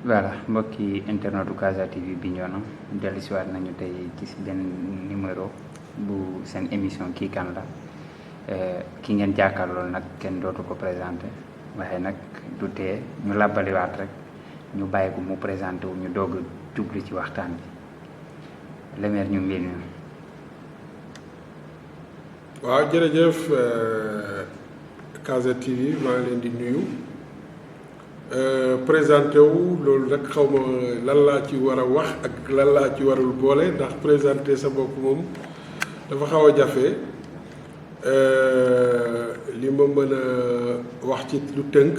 voilà mbokki internetu Casa TV Bignona dellusiwaat nañu tey ci benn numéro bu seen émission kii kan la ki ngeen jàkkaarlool nag kenn dootu ko présenté waaye nag du tee ñu làbbaliwaat rek ñu bàyyi ko mu présenté wu ñu doog a jublu ci waxtaan bi le maire ñu ngi leen nuyu. waaw jërëjëf Casa TV maa ngi leen di nuyu présenté wu loolu rek xaw ma lan laa ci war a wax ak lan laa ci warul boole ndax présenté sa bopp moom dafa xaw a jafe li ma mën a wax ci lu tënk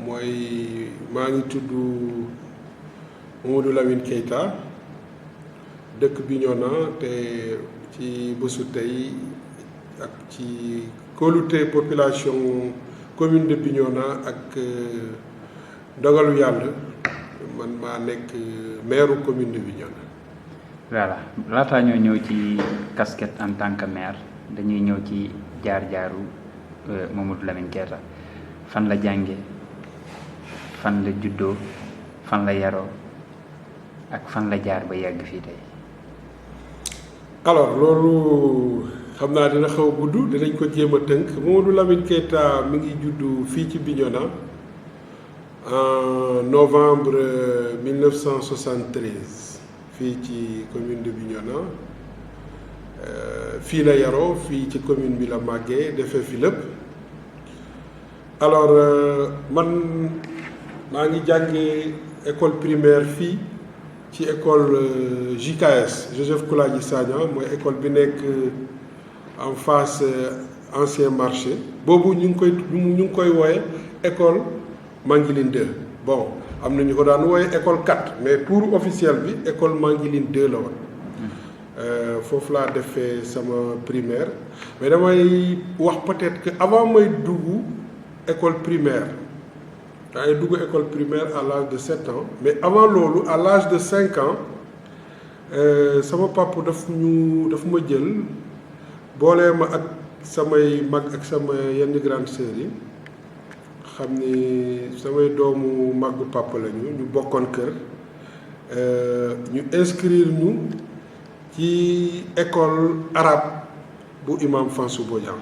mooy maa ngi tudd Mamadou Lamine Keita dëkk Bignona te ci bésu tey ak ci kóolute population commune de Bignona ak dogalu yàlla man maa nekk maire commune de Bignona. voilà laataa ñoo ñëw ci casquette en tant que maire dañuy ñëw ci jaar-jaaru Mamadou Lamine Keita fan la jànge fan la juddoo fan la yaroo ak fan la jaar ba yàgg fii tey. alors loolu xam naa dina xaw a gudd dinañ ko jéem a tënk Mamadou Lamine Keita mi ngi juddu fii ci Bignona en novembre 1973 fii ci commune de Bignona fii la yaroo fii ci commune bi la màggee defee fi lépp alors man maa ngi jàngee école primaire fii ci école JKS Joseph Koulaji Sagna mooy école bi nekk en face ancien marché boobu ñu ngi koy wooye école Manguiline 2 bon am na ñu ko daan wooye école 4 mais pour officiel bi école Manguiline 2 la woon foofu laa defee sama primaire mais damay wax peut-être que avant may dugg école primaire daa ngi dugg école primaire à l'âge de 7 ans mais avant loolu à l'âge de 5 ans sama papa daf ma jël boolee ma ak samay mag ak sama yenn grande sœurs yi xam ni samay doomu màggu papa lañu ñu bokkoon kër ñu inscrire ñu ci école arabe bu imam Fansou Bodian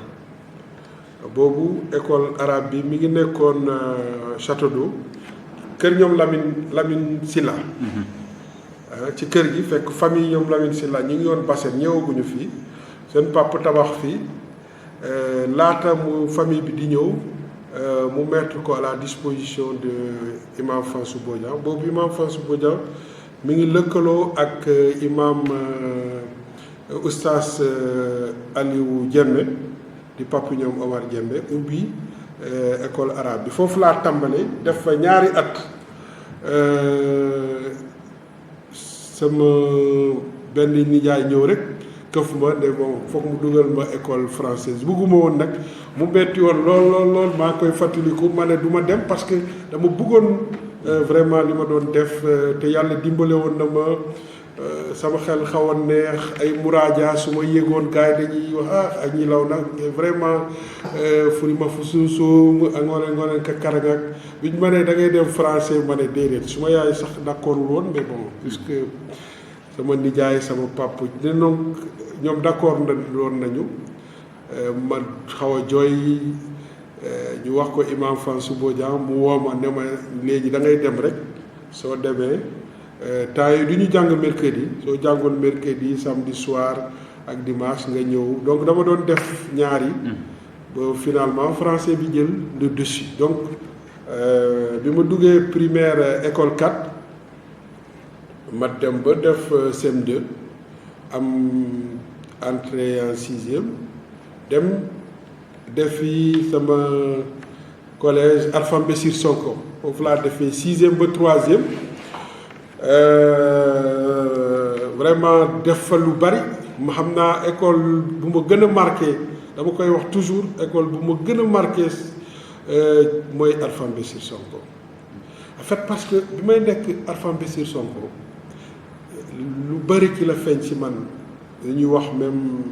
boobu école arabe bi mi ngi nekkoon Château d'Eau kër ñoom Lamine Silla ci kër gi fekk famille ñoom Lamine Silla ñi ngi yoon Bassène ñëwaguñu fii seen papa tabax fii laata mu famille bi di ñëw mu mettre ko à la disposition de imam Fansou Bodian boobu imam Fansou Bodian mi ngi lëkkaloo ak imam oustaz Aliou Diémé di papa ñoom Omar Diémé ubbi école arabe bi foofu laa tàmbale def fa ñaari at sama benn nijaay ñëw rek këf ma ne bon foog mu dugal ma école française bugguma woon nag mu metti woon lool maa koy fàttaliku ma ne du ma dem parce que dama bëggoon vraiment li ma doon def te yàlla dimbale woon na ma sama xel xawoon neex ay muraaja su ma yéegoon gars yi dañuy wax ak ñi law nag vraiment furi ma fu suusum ak ngooneen ka karangak biñ ma ne da ngay dem français ma ne déedéet su ma yaay sax d'accordul woon mais bon puisque sama nijaay sama papa ñoom d'accord woon nañu ma xaw a jooy ñu wax ko imam Fansou Bodian mu woo ma ne ma léegi da ngay dem rek soo demee temps yi du ñu jàng mercredi soo jàngoon mercredi samedi soir ak dimanche nga ñëw donc dama doon def ñaari ba finalement français bi jël le dessus donc bi ma duggee primaire école 4 ma dem ba def CM2 am entrée en 6e dem defi sama collège Alphan Bessir Sonko foofu laa defee 6e ba 3e vraiment def fa lu bari ma xam naa école bu ma gën a marqué dama koy wax toujours école bu ma gën a marqué mooy Alphan Bessir Sonko en fait parce que bi may nekk Alphan Bessir Sonko lu bari ci la feeñ ci man dañuy wax même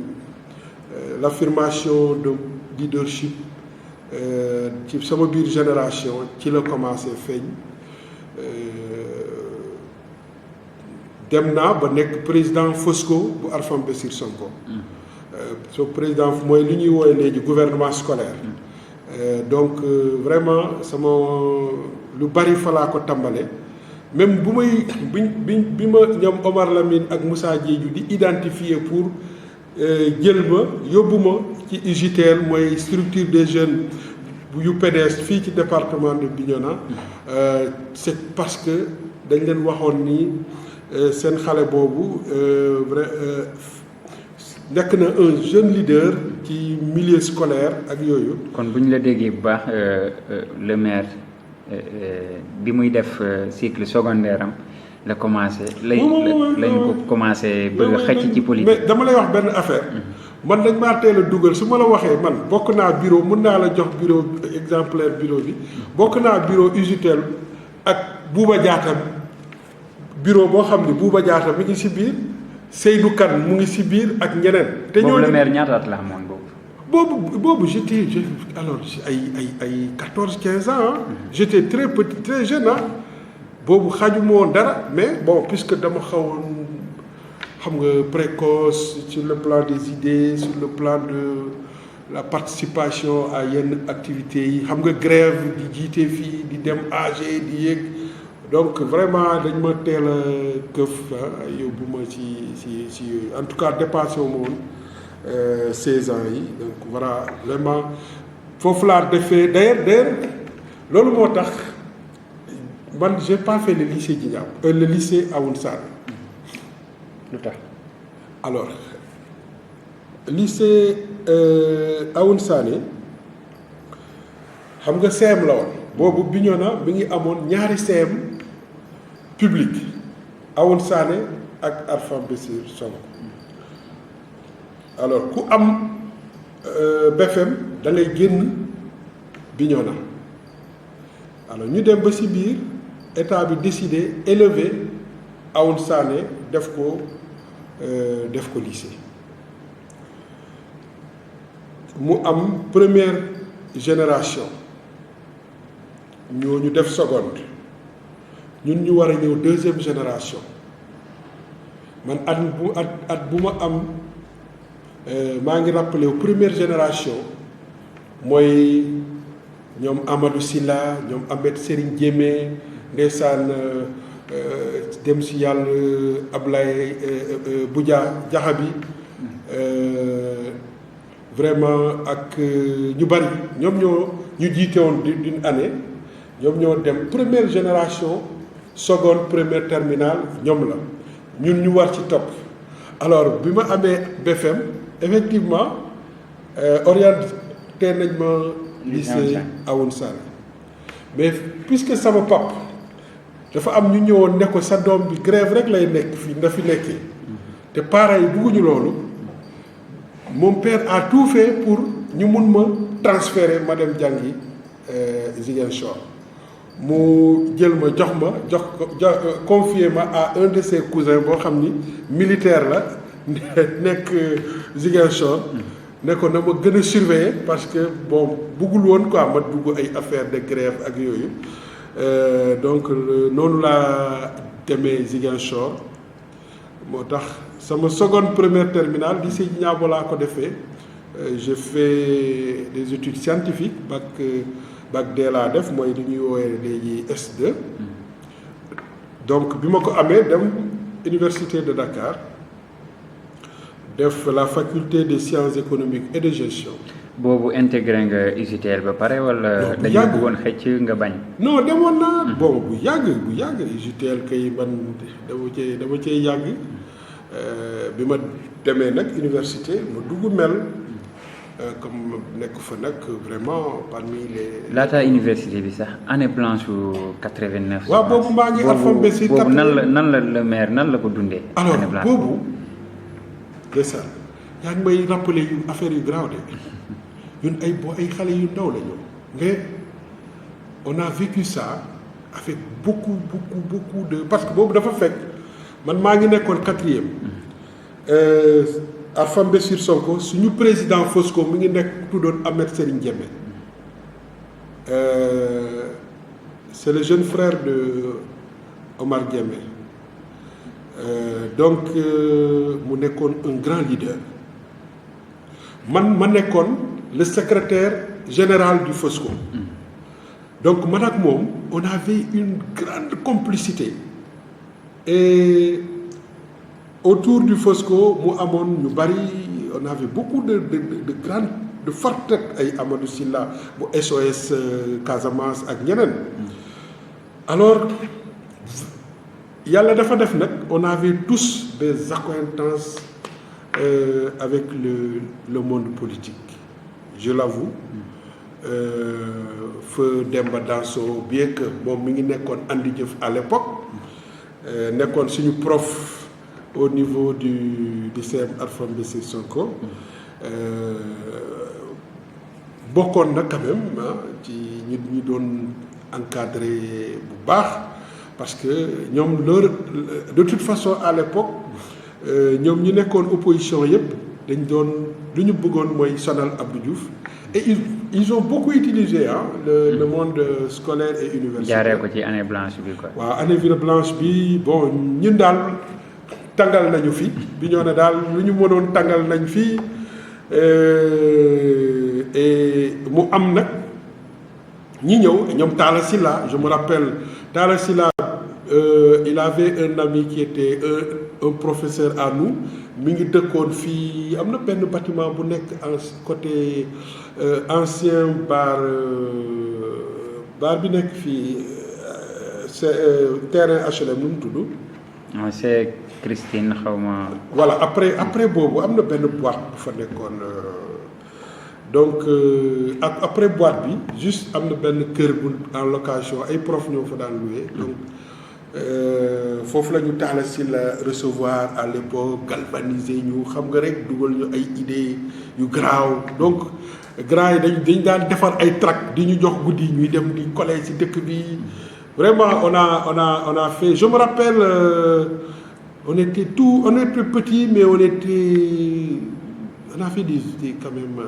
l'affirmation de leadership ci sama biir génération ci la commencé feeñ dem naa ba nekk président Fosco bu Arfam Bessir Sonko. so président mooy li ñuy woowee léegi gouvernement scolaire. Donc vraiment sama lu bari fa laa ko tàmbale même bu may bi ma ñoom Omar Lamine ak Moussa Diédhiou di identifier pour jël ma yóbbu ma ci UJTL mooy structure des jeunes yu PDS fii ci département de Bignona c'est parce que dañ leen waxoon ni seen xale boobu nekk na un jeune leader ci milieu scolaire ak yooyu. kon bu ñu la déggee bu baax le maire bi muy def cycle secondaire am la commencé. lañ ko commencé bëgg a xëcc ci politique. mais dama lay wax benn affaire. man dañ maa teel a dugal su ma la waxee man bokk naa bureau mën naa la jox bureau exemplaire bureau bi bokk naa bureau UJTL ak Bouba Diatta bureau boo xam ne Bouba Diatta mi ngi si biir. Seydou Kane mu ngi si biir ak ñeneen. te ñooñu boobu le maire ñaata at la amoon boobu j'étais alors ay 14-15 ans ah. J'étais très petit très jeune ah. boobu xaajuma woon dara mais bon puisque dama xawoon xam nga précoce sur le plan des idées sur le plan de la participation à yenn activités yi xam nga grève di jiite fii di dem AG di yéeg. Donc vraiment dañ ma teel a këf yóbbu ma ci en tout cas dépassé wu ma woon 16 ans yi donc voilà vraiment foofu laa defee d'ailleurs loolu moo tax man j'ai pas fait le lycée Djignabo le lycée Aoun Sané. lu tax alors lycée Aoun Sané xam nga CM la woon boobu Bignona mi ngi amoon ñaari CM public Aoun Sané ak Arfam Bessir Sonko alors ku am BFM da ngay génn Bignona alors ñu dem ba ci biir état bi décidé élever Aoun Sané def ko lycée mu am première génération ñooñu def seconde ñun ñu war a ñëw deuxième génération man at bu ma am maa ngi rappelé wu première génération mooy ñoom Amadou Sylla ñoom Ahmed Serigne Diémé ndeysaan dem si yàlla Ablaye Boudia Diakhabi vraiment ak ñu bari ñoom ñu jiite woon d'une année ñoom ñoo dem première génération seconde première terminale ñoom la ñun ñu war ci topp alors bi ma amee BFM effectivement orienté nañ ma lycée Aoun Sané mais puisque sama pap dafa am ñu ñëwoon ne ko sa doom bi grève rek lay nekk fii na fi nekkee te parents yi bugguñu loolu mon père a tout fait pour ñu mun ma transférer ma dem jàngi Ziguinchor mu jël ma jox ko confier ma à un de ses cousins boo xam ni militaire la nekk Ziguinchor ne ko na ma gën a surveiller parce que bon buggul woon quoi ma dugg ay affaire de grève ak yooyu donc noonu laa demee Ziguinchor moo tax sama seconde première terminale lycée Djignabo laa ko defee j'ai fait des études scientifiques bac D laa def mooy li ñuy woowee léegi S2 donc bi ma ko amee dem université de Dakar def la faculté des sciences économiques et de gestion. boobu intégré nga UJTL ba pare wala. dañu bëggoon xëcc nga bañ. non demoon naa bon bu yàgg UJTL kay man dama cee yàgg bi ma demee nag université ma dugg mel. Comme nekk fa nag vraiment parmi les. laata université bi sax année blanche su 89. waaw boobu maa ngi Arfam Bessir. boobu nan la le maire nan la ko dundee. alors boobu ndeysaan yaa ngi may rappeler yu affaire yu grave de ñun ay xale yu ndaw la ñu mais on a vécu ça avec beaucoup de parce que boobu dafa fekk man maa ngi nekkoon 4e. Arfam Bessir Sonko suñu président Fosco mi ngi nekk tuddoon Ahmed Serigne Diémé c'est le jeune frère de Omar Diémé donc mu nekkoon un grand leader man ma nekkoon le secrétaire général du Fosco. Donc man ak moom on avait une grande complicité et autour du Fosco mu amoon ñu bari on avait beaucoup de grandes de fortes têtes ay Amadou Sylla bu SOS Casamance ak ñeneen. Alors yàlla dafa def nag on avait tous des accointances avec le monde politique je l'avoue. Feu Demba Danso bien que moom mi ngi nekkoon andi jëf à l'époque nekkoon suñu prof au niveau du CM Alpha Mbessé Sonko bokkoon na quand même ci ñi doon encadré bu baax parce que ñoom leur de toute façon à l'époque ñoom ñu nekkoon opposition yëpp dañ doon lu ñu bëggoon mooy sonal Abdou Diouf et ils ont beaucoup utilisé le monde scolaire et universitaire. jaaree ko ci année blanche bi quoi. waaw année blanche bi bon ñun daal tàngal nañu fi bi ñoo ne daal lu ñu mënoon tàngal nañ fi et mu am nag ñi ñëw ñoom Talla Sylla je me rappelle Talla Sylla il avait un ami qui était un professeur à nous mi ngi dëkkoon fii am na benn bâtiment bu nekk en côté ancien bar bi nekk fii terrain HLM nu mu tudd. c'est Christine xaw ma. voilà après boobu am na benn boîte bu fa nekkoon donc après boîte bi juste am na benn kër bu en location ay prof ñoo fa daan loué donc. foofu la ñu Talla Sylla recevoir à l'époque galvaniser ñu xam nga rek dugal ñu ay idées yu garaaw donc grand yi dañ daan defar ay tract di ñu jox guddi ñuy dem di coller ci dëkk bi vraiment on a fait je me rappelle on était petits mais on a fait des quand même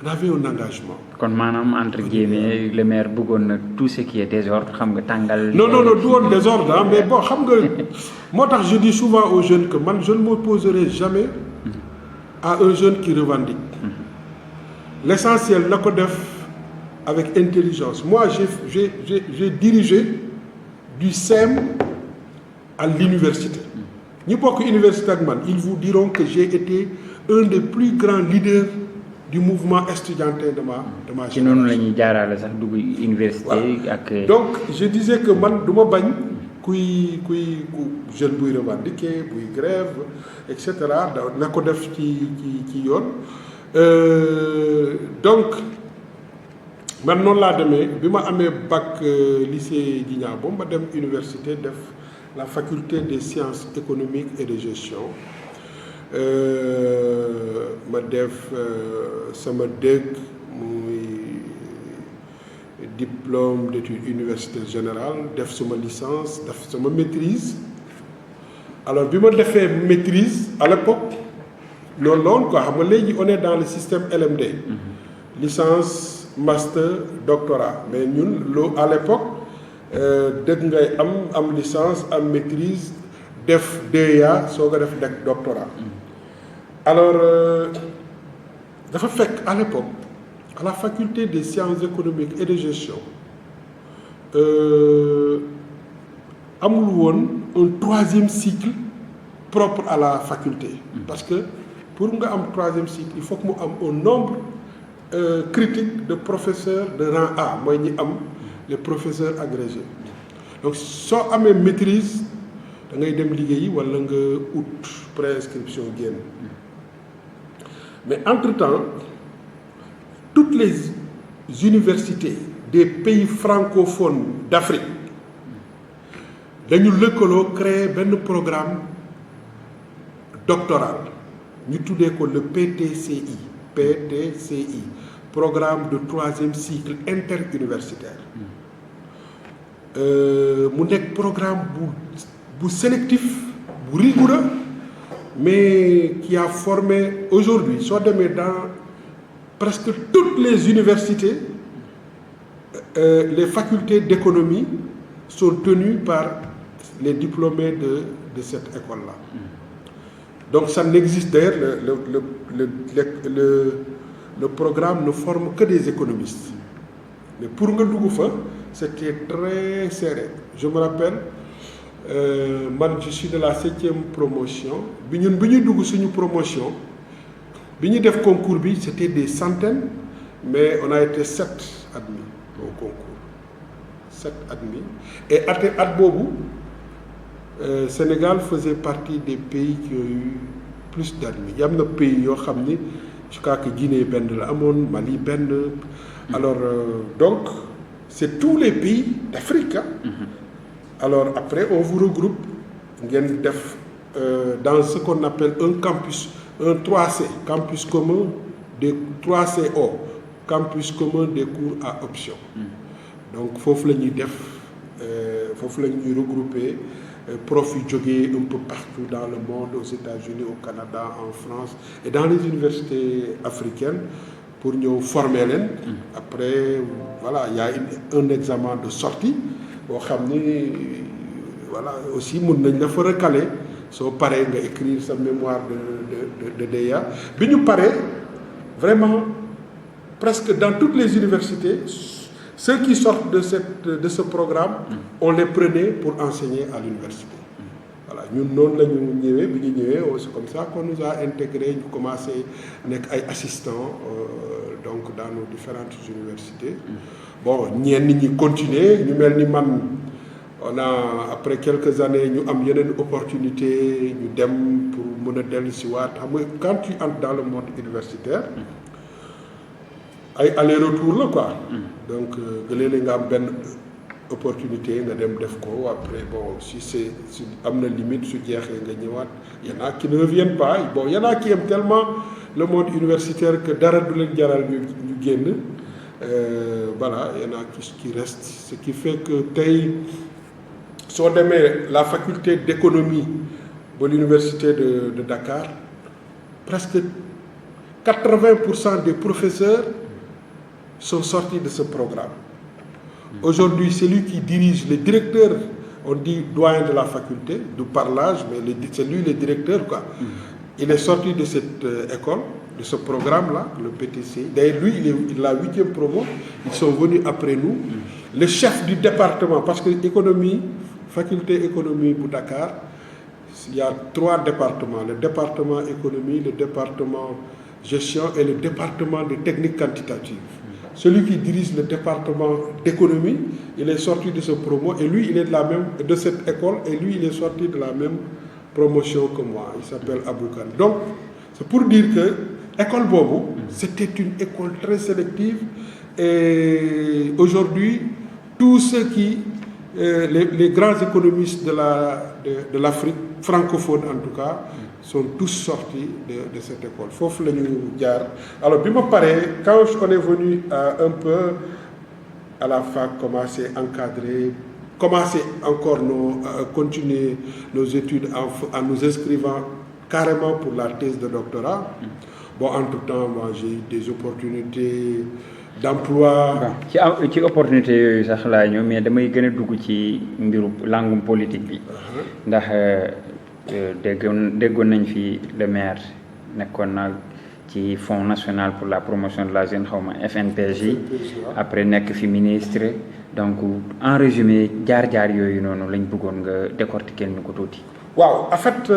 on avait un engagement. kon maanaam entre guillemets le maire bëggoon na tout ce qui est désordre xam nga tàngal. non du woon désordre mais bon xam nga moo tax je dis souvent aux jeunes que man je ne m'opposerai jamais à un jeune qui revendique. L'essentiel na ko def avec intelligence moi j'ai dirigé du CEM à l'université ñi bokk université ak man ils vous diront que j'ai été un des plus grands leaders du mouvement estudiantin de ma ci noonu la ñuy jaarale sax dugg université ak. donc je disais que man du ma bañ kuy jeune buy revendiquer buy grève et cetera na ko def ci yoon donc man noonu laa demee bi ma amee bac lycée Djignabo ma dem université def la faculté des sciences économiques et de gestion. Ma def sama dëkk muy diplôme d'études universitaires générales def sama licence def sama maîtrise alors bi ma defee maîtrise à l'époque loolu loolu quoi xam nga léegi on est dans le système LMD licence master doctorat mais ñun loo à l'époque dëgg ngay am licence am maîtrise def DEA soo ko def doctorat alors dafa fekk à l'époque à la faculté des sciences économiques et de gestion amul woon un troisième cycle propre à la faculté parce que pour nga am troisième cycle il faut que mu am un nombre critique de professeurs de rang A mooy ñi am les professeurs agrégés donc soo amee maîtrise da ngay dem liggéeyi walla nga ut préinscription génn mais entre-temps toutes les universités des pays francophones d'Afrique dañu lëkkaloo créer benn programme doctoral ñu tuddee ko le PTCI programme de troisième cycle interuniversitaire mu nekk programme bu sélectif bu rigoureux mais qui a formé aujourd'hui soo demee dans presque toutes les universités les facultés d'économie sont tenues par les diplômés de cette école-là. Donc ça n'existe d'ailleurs, le programme ne forme que des économistes. Mais pour nga dugg fa c'était très serré. Je me rappelle man je suis de la 7e promotion bi ñuy dugg suñu promotion bi ñuy def concours bi c'était des centaines mais on a été 7 admis au concours 7 admis et at boobu Sénégal faisait partie des pays qui ont eu plus d'admis. Il y a des pays yoo xam ni je crois que Guinée benn la amoon, Mali benn. Alors donc c'est tous les pays d'Afrique. Alors après on vous regroupe ngeen def dans ce qu'on appelle un campus, un 3C, campus commun des 3CO, campus commun des cours à option. Donc foofu la ñuy def foofu la ñuy regrouper profs yu jógee un peu partout dans le monde, aux États-Unis, au Canada, en France et dans les universités africaines pour ñëw former leen. Après voilà il y a un examen de sortie boo xam ni voilà aussi mun nañ la fa recaler soo paree nga écrire sa mémoire de DEA bi ñu paree vraiment presque dans toutes les universités ceux qui sortent de ce programme on les prenait pour enseigner à l'université. Voilà ñun noonu la ñu ñëwee bi ñu ñëwee c'est comme ça qu'on nous a intégré ñu commencé nekk ay assistants donc dans nos différentes universités. Bon ñenn ñi continuer ñu mel ni man on a après quelques années ñu am yeneen opportunité ñu dem pour mën a dellu si waat xam nga quand tu entres dans le monde universitaire ay aller-retour la quoi. Donc léeg-léeg nga am benn opportunité nga dem def ko après bon si am na limite su jeexee nga ñëwaat y en a qui ne reviennent pas bon y en a qui aiment tellement le monde universitaire que dara du leen jaral ñu génn. Voilà y en a qui restent ce qui fait que tey soo demee la faculté d'économie ba l'université de Dakar presque 80% des professeurs sont sortis de ce programme. Aujourd'hui c'est lui qui dirige le directeur, on dit doyen de la faculté du parlage mais c'est lui le directeur quoi. Il est sorti de cette école, de ce programme-là, le PTC. D'ailleurs, lui, il est la 8e promo. Ils sont venus après nous. Le chef du département, parce que faculté économie pour Dakar, il y a 3 départements. Le département économie, le département gestion et le département de techniques quantitatives. Celui qui dirige le département d'économie, il est sorti de ce promo et lui, il est de cette école et lui, il est sorti de la même promotion que moi. Il s'appelle Aboukan. Donc, c'est pour dire que l'école Bobo, c'était une école très sélective et aujourd'hui, tous ceux qui, les grands économistes de l'Afrique, francophone en tout cas, sont tous sortis de cette école. Fofu la ñu jaar. Alors, bi ma paree, quand on est venu un peu à la fac, commencer à encadrer, commencer encore continuer nos études en nous inscrivant carrément pour la thèse de doctorat. Bon, entre-temps, moi, j'ai eu des opportunités d'emploi. ci opportunité yooyu sax laa ñëw mais damay gën a dugg ci mbiru langum politique bi. Ndax déggoon nañ fi le maire nekkoon na ci Fonds national pour la promotion de la jeune xawma FNPJ. Après nekk fi ministre. Donc en résumé jaar-jaar yooyu noonu lañ bëggoon nga décortiquer ñu ko tuuti. waaw en fait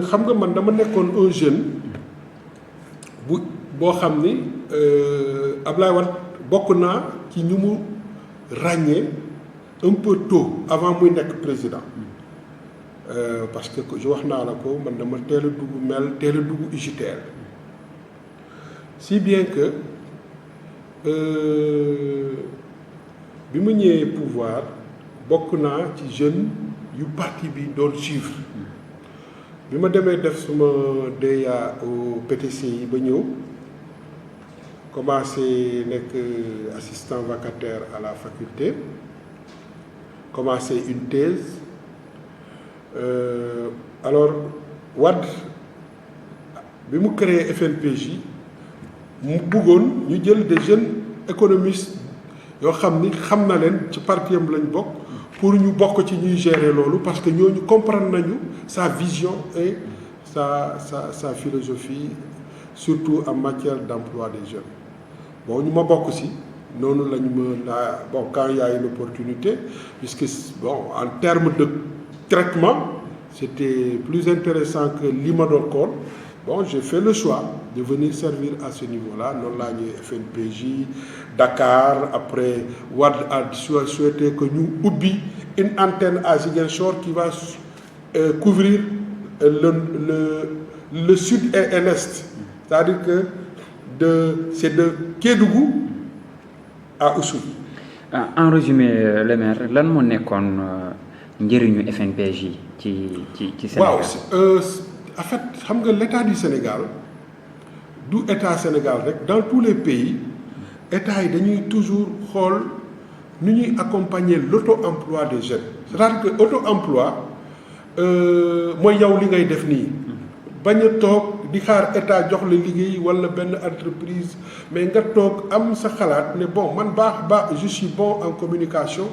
xam nga man dama nekkoon un jeune boo xam ni Ablaye Wade bokk naa ci ñu mu ràññee un peu tôt avant muy nekk président parce que je wax naa la ko man dama teel a dugg UJTL si bien que bi ma ñëwee pouvoir bokk naa ci jeune yu parti bi doon suivre bi ma demee def suma DEA au PTC yi ba ñëw commencé nekk assistant vacataire à la faculté commencé une thèse alors Wade bi mu créé FNPJ mu bëggoon ñu jël des jeunes économistes yoo xam ni xam na leen ci parti am lañ bokk pour ñu bokk ci ñuy gérer loolu parce que ñooñu comprendre nañu sa vision et sa philosophie surtout en matière d'emploi des jeunes bon ñu ma bokk si noonu la ñu bon quand il y a une opportunité puisque bon en termes de traitement c'était plus intéressant que li ma doon xool bon j'ai fait le choix de venir servir à ce niveau-là noonu laa ñuy FNPJ Dakar après Wade a souhaité que ñu ubbi une antenne à Ziguinchor qui va couvrir le sud et l'est c'est-à-dire que c'est de Kédougou à Oussouye. En résumé le maire lan moo nekkoon njëriñu FNPJ ci Sénégal. waaw en fait xam nga l'état du Sénégal du état Sénégal rek dans tous les pays état yi dañuy toujours xool nu ñuy accompagner l'auto-emploi des jeunes c'est-à-dire que auto-emploi mooy yow li ngay def nii bañ a toog di xaar état jox la liggéey wala benn entreprise mais nga toog am sa xalaat ne bon man je suis bon en communication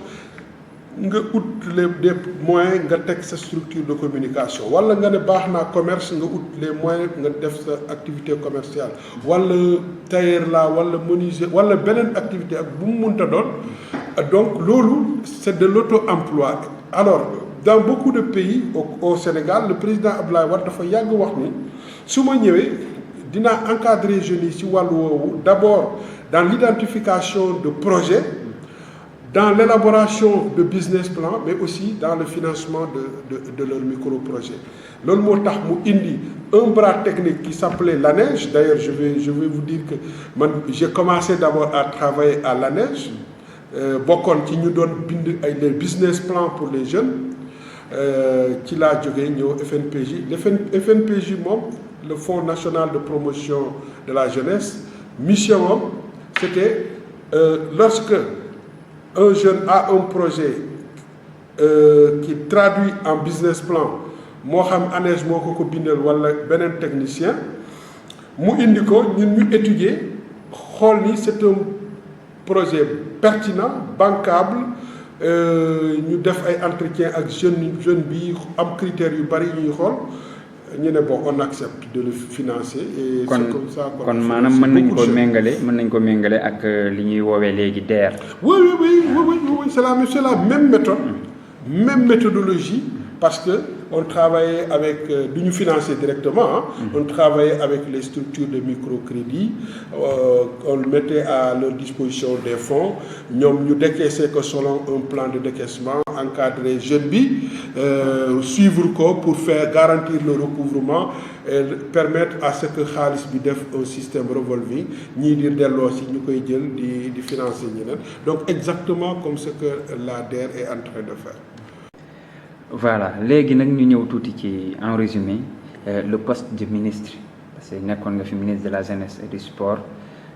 nga ut des moyens nga teg sa structure de communication wala nga ne baax naa commerce nga ut les moyens nga def sa activité commerciale wala tailleur la wala menuisier wala beneen activité ak bu mu mënta doon donc loolu c'est de l'auto-emploi. Alors dans beaucoup de pays au Sénégal le président Abdoulaye Wade dafa yàgg wax ni su ma ñëwee dinaa encadrer jeunes yi ci wàllu woowu d'abord dans l'identification de projets dans l'élaboration de business plan mais aussi dans le financement de leurs micro-projets loolu moo tax mu indi un bras technique qui s'appelait l'ANEJ. D'ailleurs je vais vous dire que man j'ai commencé d'abord à travailler à l'ANEJ bokkoon ci ñu doon bind ay les business plans pour les jeunes ci laa jógee ñëw FNPJ FNPJ moom le Fonds national de promotion de la jeunesse mission moom c'était lorsque un jeune a un projet qui traduit en business plan moo xam ANEJ moo ko bindal wala beneen technicien mu indi ko ñun ñu étudier xool ni c'est un projet pertinent bancable ñu def ay entretien ak jeune bi am critères yu bari ñuy xool ñu ne bon on accepte de le financer. Et c'est comme ça kon maanaam mën nañ ko méngale ak li ñuy woowee léegi DER. oui c'est la même méthode même méthodologie parce que on travaillait avec du ñu financer directement on travaillait avec les structures de microcrédit on mettait à leur disposition des fonds ñoom ñu décaisser ko selon un plan de décaissement encadrer jeune bi suivre ko pour faire garantir le recouvrement et permettre à ce que xaalis bi def un système revolving ñii di delloo si ñu koy jël di financer ñeneen donc exactement comme ce que la DER est en train de faire. Voilà léegi nag ñu ñëw tuuti ci en résumé le poste de ministre parce que nekkoon nga fi ministre de la jeunesse et du sport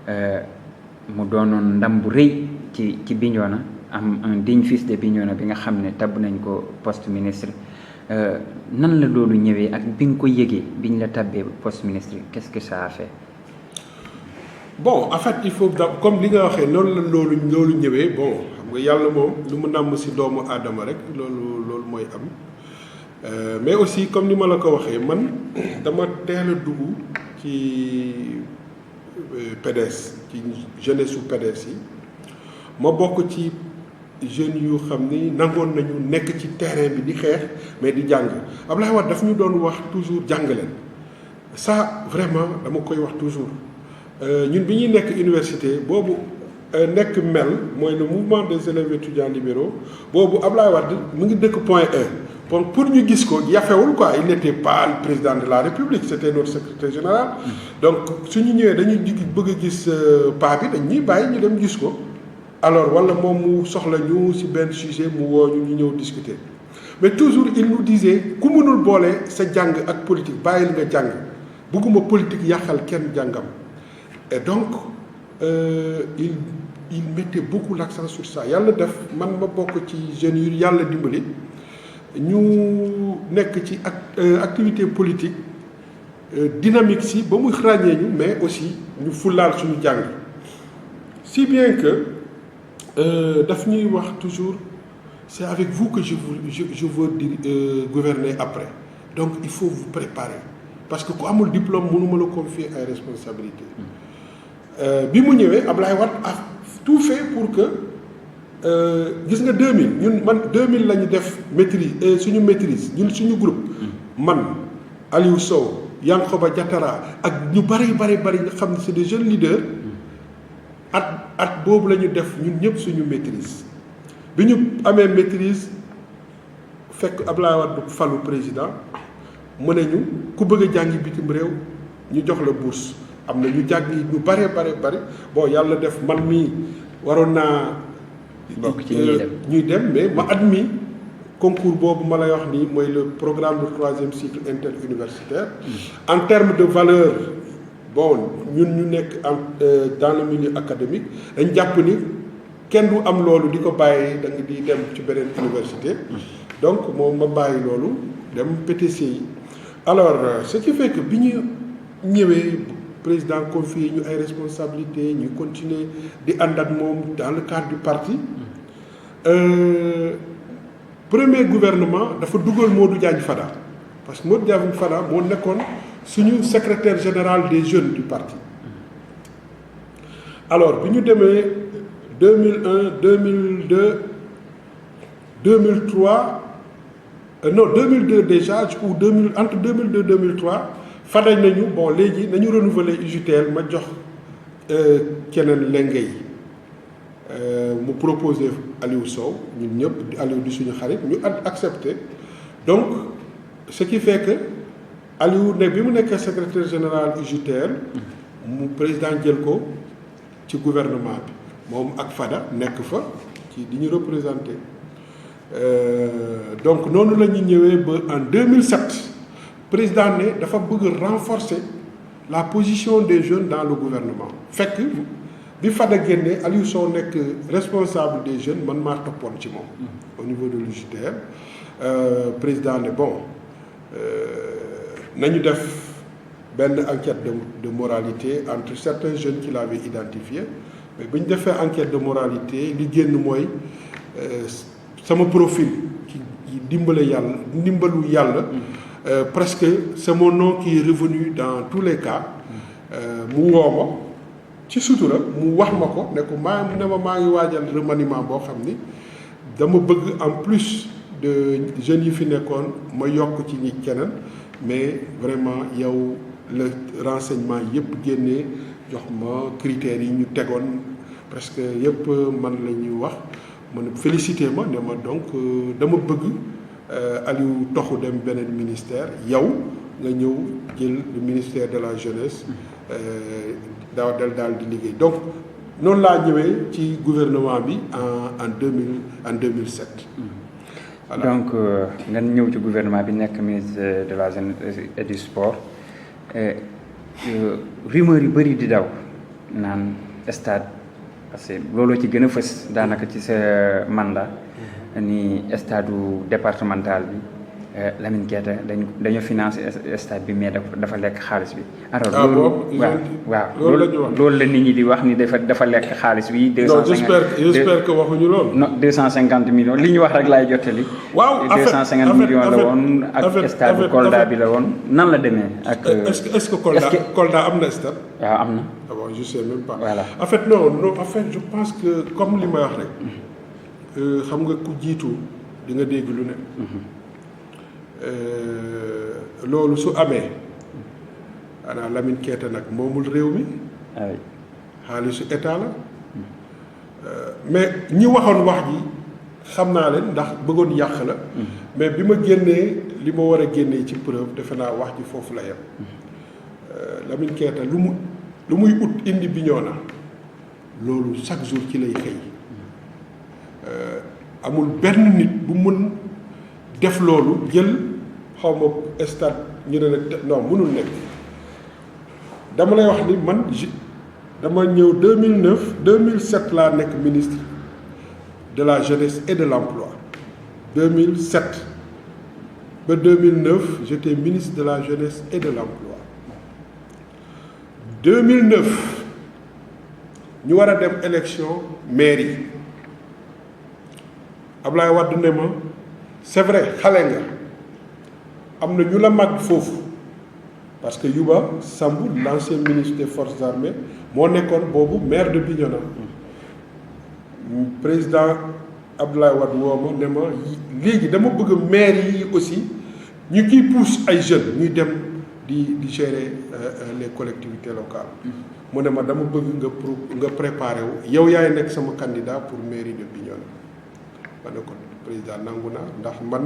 mu doonoon ndam bu rëy ci Bignona am un digne fils de Bignona bi nga xam ne tabb nañ ko poste ministre nan la loolu ñëwee ak bi nga ko yëgee bi ñu la tabbee poste ministre qu'est-ce que ça a fait. Bon en fait il faut comme li nga waxee noonu la loolu ñëwee bon xam nga yàlla moom lu mu nàmm ci doomu aadama rek loolu mooy am mais aussi comme ni ma la ko waxee man dama teel a dugg ci PDS ci jeunesse su PDS yi ma bokk ci jeunes yu xam ni nangoon nañu nekk ci terrain bi di xeex mais di jàng Abdoulaye Wade daf ñu doon wax toujours jàng leen ça vraiment dama koy wax toujours ñun bi ñuy nekk université boobu nekk MEL mooy le mouvement des élèves étudiants libéraux boobu Abdoulaye Wade mu ngi dëkk Point E bon pour ñu gis ko yafewul quoi il n'était pas le président de la République c'était notre secrétaire général donc suñu ñëwee dañuy bëgg a gis paa bi dañ ñuy bàyyi ñu dem gis ko alors wala moom mu soxla ñu ci benn sujet mu woo ñu ñëw discuter mais toujours il nous disait ku mënul boole sa jàng ak politique bàyyil nga jàng bëgguma politique yàqal kenn jàngam et donc il mettait beaucoup l'accent sur ça yàlla def man ma bokk ci jeunes yu yàlla dimbali ñu nekk ci activité politique dynamique si ba muy ràññee ñu mais aussi ñu fulaal suñu jàng si bien que daf ñuy wax toujours c'est avec vous que je veux gouverner après. Donc il faut vous préparer parce que ku amul diplôme mënuma la confier ay responsabilités. Bi mu ñëwee Ablaye Wade a tout fait pour que gis nga 2000 ñun man 2000 la ñu def maîtrise suñu maîtrise ñun suñu groupe. Man Aliou Sow Yankhoba Diattara ak ñu bari nga xam ne c'est des jeunes leaders. at boobu la ñu def ñun ñëpp suñu maîtrise bi ñu amee maîtrise fekk Ablaye Wade falu président mu ne ñu ku bëgg a jàngi bitim réew ñu jox la bourse am na ñu jàngi ñu bari bon yàlla def man mii waroon naa bokk ci ñuy dem mais ma admis concours boobu ma lay wax nii mooy le programme de 3e cycle interuniversitaire en termes de valeur. Bon ñun ñu nekk dans le milieu académique dañ jàpp ni kenn du am loolu di ko bàyyi da nga di dem ci beneen université donc moom ma bàyyi loolu dem PTCI alors ce qui fait que bi ñu ñëwee président confié ñu ay responsabilités ñu continuer di ànd ak moom dans le cadre du parti premier gouvernement dafa dugal Modou Diagne Fada parce que Modou Diagne Fada moo nekkoon suñu secrétaire général des jeunes du parti alors bi ñu demee 2001 2002 2003 non 2002 déjà ou 2000 entre 2002 2003 fadañ nañu bon léegi nañu renouveler UJTL ma jox keneen lenge yi mu proposé Aliou Sow ñun ñëpp Aliou di suñu xarit ñu accepté donc ce qui fait que Aliou ne bi mu nekkee secrétaire général UJTL mu président jël ko ci gouvernement bi moom ak Fada nekk fa ci di ñu représenté donc noonu la ñu ñëwee ba en 2007 président ne dafa bëgg renforcer la position des jeunes dans le gouvernement fekk bi Fada génnee Aliou Sow nekk responsable des jeunes man maa toppoon ci moom au niveau de l'UJTL président ne bon nañu def benn enquête de moralité entre certains jeunes qu'il avait identifiés mais bu ñu defee enquête de moralité li génn mooy sama profil ki ndimbalu yàlla presque c'est mon nom qui est revenu dans tous les cas mu woo ma ci sutura mu wax ma ko ne ko maa ngi waajal remaniement boo xam ni dama bëgg en plus de jeunes yi fi nekkoon ma yokk ci ñi keneen mais vraiment yow le renseignement yëpp génnee jox ma critères yi ñu tegoon presque yëpp man la ñuy wax ma ne félicité ma ne ma donc dama bëgg Aliou toxu dem beneen ministère yow nga ñëw jël le ministère de la jeunesse daal di liggéey donc noonu laa ñëwee ci gouvernement bi en 2007. Voilà. Donc nga ñëw ci gouvernement bi nekk ministre de la jeunesse et du sport rumeur yu bëri di daw naan stade parce que looloo ci gën a fës daanaka ci sa mandat ni stade départemental bi Lamine Keita dañoo financé stade bi mais dafa lekk xaalis bi. alors loolu la nit ñi di wax ni dafa lekk xaalis bi. 250 j'espère que waxuñu loolu. non 250 millions li ñu wax rek laay jottali. waaw 250 millions la woon ak stade Kolda bi la woon nan la demee. ak est-ce que Kolda am na stade. waaw am na. ah bon je sais même pas. voilà en fait je pense que comme li may wax rek xam nga ku jiitu di nga dégg lu ne. loolu su amee xanaa Lamine Keita nag moomul réew mi xaalisu état la mais ñi waxoon wax ji xam naa leen ndax bëggoon yàq la mais bi ma génnee li ma war a génnee ci preuve defe naa wax ji foofu la yem Lamine Keita lu muy ut indi Bignona loolu chaque jour ci lay xëy amul benn nit bu mun def loolu jël xaw ma stade ñu ne nag non mënul nekk dama lay wax ni man dama ñëw 2007 laa nekk ministre de la jeunesse et de l'emploi 2007 ba 2009 j'étais ministre de la jeunesse et de l'emploi 2009 ñu war a dem élection mairie Ablaye Wade ne ma c'est vrai xale nga am na ñu la mag foofu parce que Youba Sambou l'ancien ministre des forces armées moo nekkoon boobu maire de Bignona président Abdoulaye Wade woo ma ne ma léegi dama bëgg maire yi aussi ñu kiy pousse ay jeunes ñuy dem di gérer les collectivités locales mu ne ma dama bëgg nga préparer wu yow yaay nekk sama candidat pour mairie de Bignona ma ne ko président nangu naa ndax man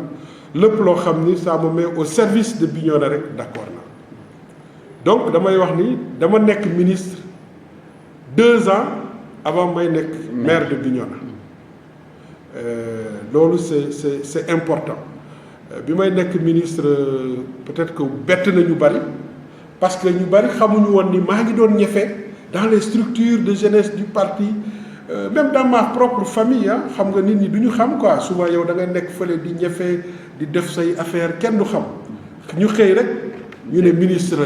lépp loo xam ni ça me met au service de Bignona rek d'accord naa donc damay wax ni dama nekk ministre 2 ans avant may nekk maire de Bignona loolu c'est important bi may nekk ministre peut-être que bett na ñu bari parce que ñu bari xamuñu woon ni maa ngi doon ñefe dans les structures de jeunesse du parti même dans ma propre famille ah xam nga nit ñi du ñu xam quoi souvent yow da ngay nekk fële di ñefe di def say affaire kenn du xam ñu xëy rek ñu ne ministre la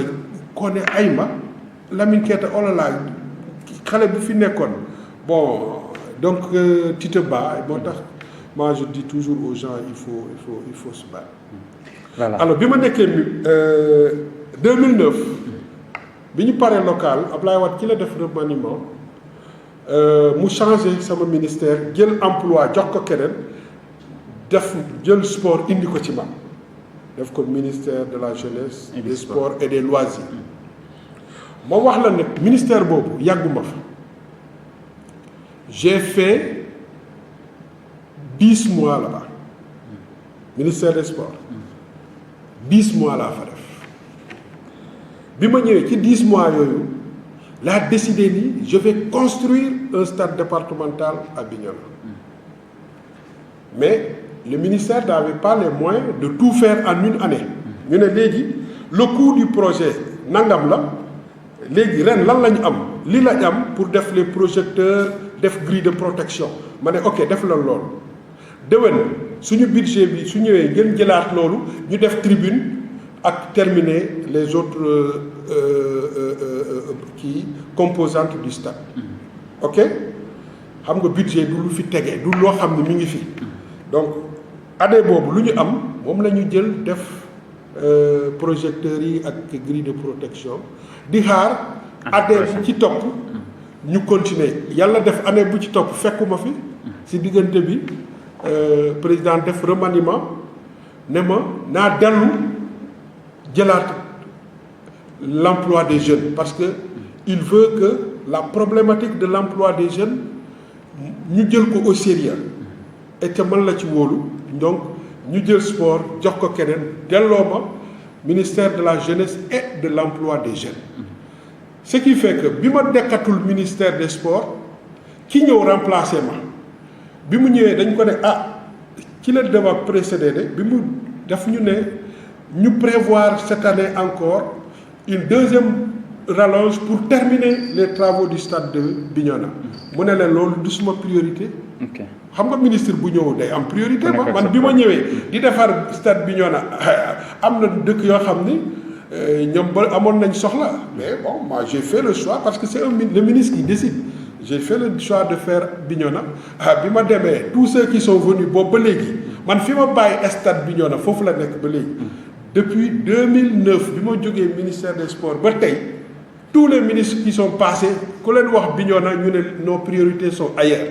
ko ne ayma Lamine Keita olala xale bu fi nekkoon bon donc tu te bats moo tax moi je dis toujours aux gens il faut se battre. Voilà. Alors bi ma nekkee 2009 bi ñu paree local Ablaye Wade ci la def remaniement mu changé sama ministère jël emploi jox ko keneen def jël sport indi ko ci ma def ko ministère de la jeunesse des sports et des loisirs ma wax la nag ministère boobu yàgguma fa j'ai fait 10 mois là-bas ministère des sports 10 mois laa fa def bi ma ñëwee ci 10 mois yooyu laa décidé ni je vais construire un stade départemental à Bignona mais le ministère n'avait pas les moyens de tout faire en une année ñu ne léegi le coût du projet nangam la léegi ren lan la ñu am li la ñu am pour def les projecteurs def grille de protection ma ne ok def la loolu déwén suñu budget bi su ñëwee ngeen jëlaat loolu ñu def tribune ak terminer les autres composantes du stade ok xam nga budget du lu fi tegee du loo xam ne mi ngi fi donc année boobu lu ñu am moom la ñu jël def projecteurs yi ak grille de protection di xaar année bu ci topp ñu continuer yàlla def année bu ci topp fekkuma fi si diggante bi président def remaniement ne ma naa dellu jëlaat l'emploi des jeunes parce que il veut que la problématique de l'emploi des jeunes ñu jël ko au sérieux et que man la ci wóolu donc ñu jël sport jox ko keneen delloo ma ministère de la jeunesse et de l'emploi des jeunes ce qui fait que bi ma nekkatul ministère des sports ki ñëw remplacer ma bi mu ñëwee dañ ko ne ci la dama précédé de bi mu daf ñu ne ñu prévoir cette année encore une deuxième rallonge pour terminer les travaux du stade de Bignona mu ne leen loolu du suma priorité xam nga ministre bu ñëw day am priorité man bi ma ñëwee di defar stade Bignona am na dëkk yoo xam ni ñoom ba amoon nañ soxla mais bon moi j'ai fait le choix parce que c'est le ministre qui décide j'ai fait le choix de faire Bignona bi ma demee tous ceux qui sont venus boobu ba léegi man fi ma bàyyi stade Bignona foofu la nekk ba léegi depuis 2009 bi ma jógee ministère des sports ba tey tous les ministres qui sont passés ku leen wax Bignona ñu ne nos priorités sont ailleurs